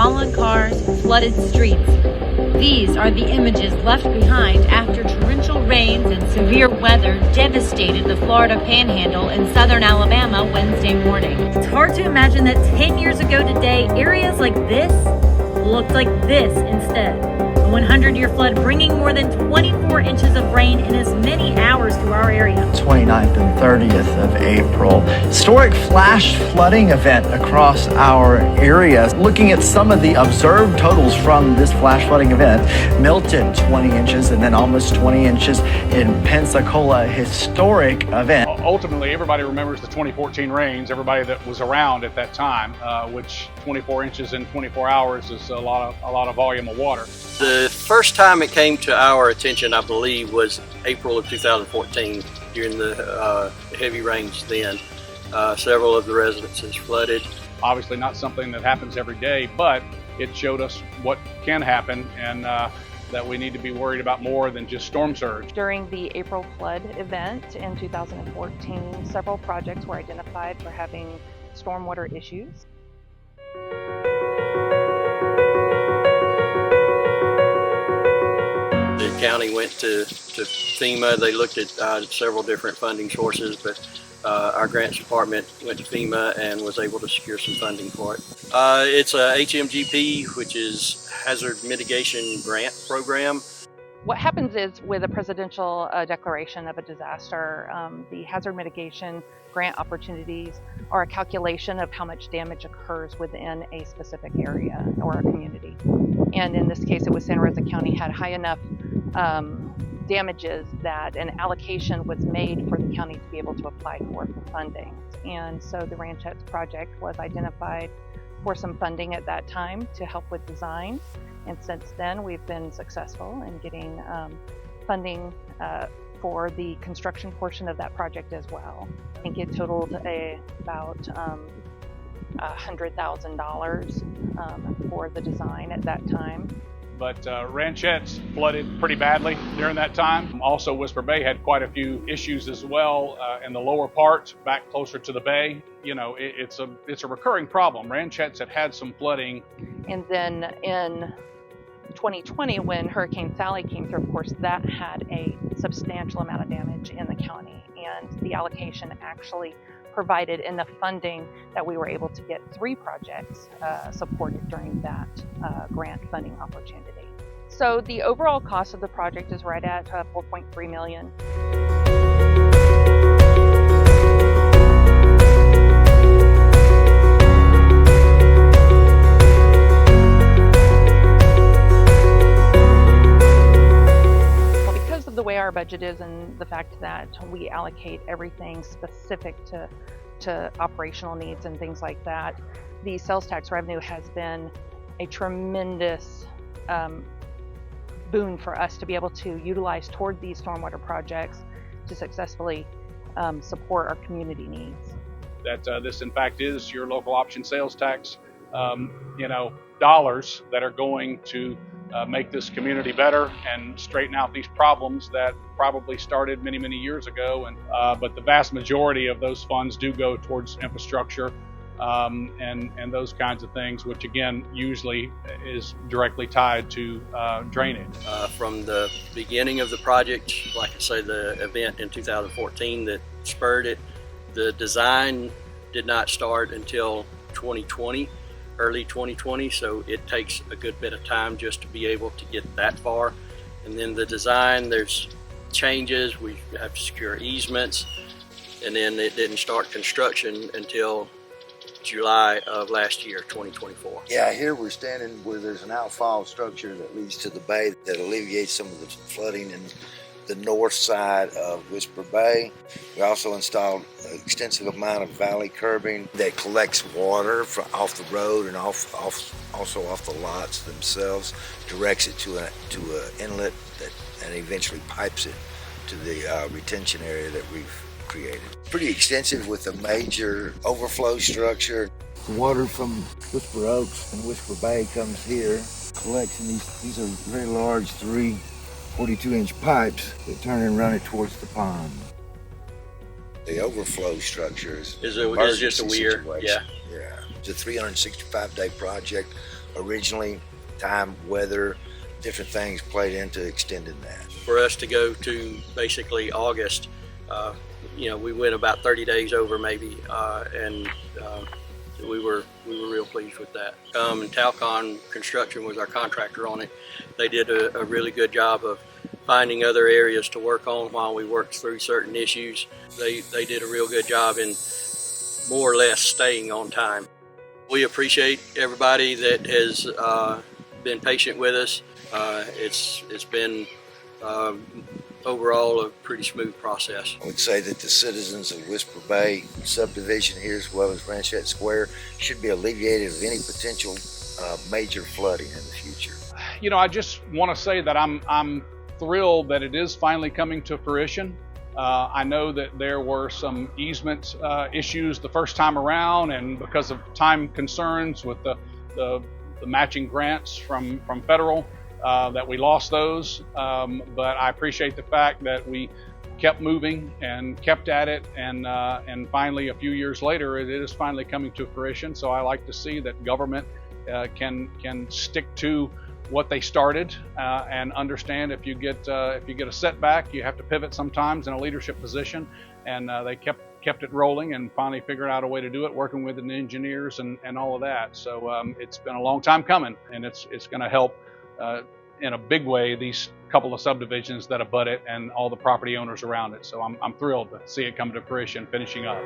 fallen cars, flooded streets. These are the images left behind after torrential rains and severe weather devastated the Florida Panhandle in southern Alabama Wednesday morning. It's hard to imagine that 10 years ago today, areas like this looked like this instead. A 100-year flood bringing more than 24 inches of rain in as many hours to our area. 29th and 30th of April. Historic flash flooding event across our area. Looking at some of the observed totals from this flash flooding event, Milton 20 inches and then almost 20 inches in Pensacola. Historic event. Ultimately, everybody remembers the 2014 rains, everybody that was around at that time, which 24 inches in 24 hours is a lot of volume of water. The first time it came to our attention, I believe, was April of 2014 during the heavy rains then. Several of the residences flooded. Obviously not something that happens every day, but it showed us what can happen and that we need to be worried about more than just storm surge. During the April flood event in 2014, several projects were identified for having stormwater issues. The county went to FEMA. They looked at several different funding sources, but our grants department went to FEMA and was able to secure some funding for it. It's a HMGP, which is Hazard Mitigation Grant Program. What happens is with a presidential declaration of a disaster, the hazard mitigation grant opportunities are a calculation of how much damage occurs within a specific area or a community. And in this case, it was Santa Rosa County had high enough damages that an allocation was made for the county to be able to apply for funding. And so the Ranchettes project was identified for some funding at that time to help with design. And since then, we've been successful in getting funding for the construction portion of that project as well. I think it totaled about $100,000 for the design at that time. But Ranchettes flooded pretty badly during that time. Also, Whisper Bay had quite a few issues as well in the lower part, back closer to the bay. You know, it's a recurring problem. Ranchettes had some flooding. And then in 2020, when Hurricane Sally came through, of course, that had a substantial amount of damage in the county, and the allocation actually provided enough funding that we were able to get 3 projects supported during that grant funding opportunity. So the overall cost of the project is right at $4.3 million. The way our budget is and the fact that we allocate everything specific to operational needs and things like that, the sales tax revenue has been a tremendous boon for us to be able to utilize toward these stormwater projects to successfully support our community needs. That this in fact is your local option sales tax, dollars that are going to make this community better and straighten out these problems that probably started many, many years ago. And but the vast majority of those funds do go towards infrastructure and those kinds of things, which again usually is directly tied to drainage. From the beginning of the project, like I say, the event in 2014 that spurred it, the design did not start until 2020. Early 2020, so it takes a good bit of time just to be able to get that far. And then the design, there's changes, we have to secure easements, and then it didn't start construction until July of last year, 2024. Yeah, here we're standing where there's an outfall structure that leads to the bay that alleviates some of the flooding in the north side of Whisper Bay. We also installed an extensive amount of valley curbing that collects water from off the road and also off the lots themselves, directs it to an inlet and eventually pipes it to the retention area that we've created. Pretty extensive with a major overflow structure. The water from Whisper Oaks and Whisper Bay comes here, collects in these are very large 3 42-inch pipes that turn and run it towards the pond. The overflow structure is just a weird, yeah. It's a 365-day project, originally. Time, weather, different things played into extending that. For us to go to basically August, we went about 30 days over maybe, and we were real pleased with that. And Talcon Construction was our contractor on it. They did a really good job of finding other areas to work on while we worked through certain issues. They did a real good job in more or less staying on time. We appreciate everybody that has been patient with us. It's been overall a pretty smooth process. I would say that the citizens of Whisper Bay subdivision here, as well as Ranchettes Square, should be alleviated of any potential major flooding in the future. I just want to say that I'm thrilled that it is finally coming to fruition. I know that there were some easement issues the first time around, and because of time concerns with the matching grants from federal, that we lost those. But I appreciate the fact that we kept moving and kept at it, and finally, a few years later, it is finally coming to fruition. So I like to see that government can stick to what they started, and understand if you get a setback, you have to pivot sometimes in a leadership position, and they kept it rolling and finally figured out a way to do it, working with the engineers and all of that. So it's been a long time coming, and it's going to help in a big way these couple of subdivisions that abut it and all the property owners around it. So I'm thrilled to see it come to fruition, finishing up.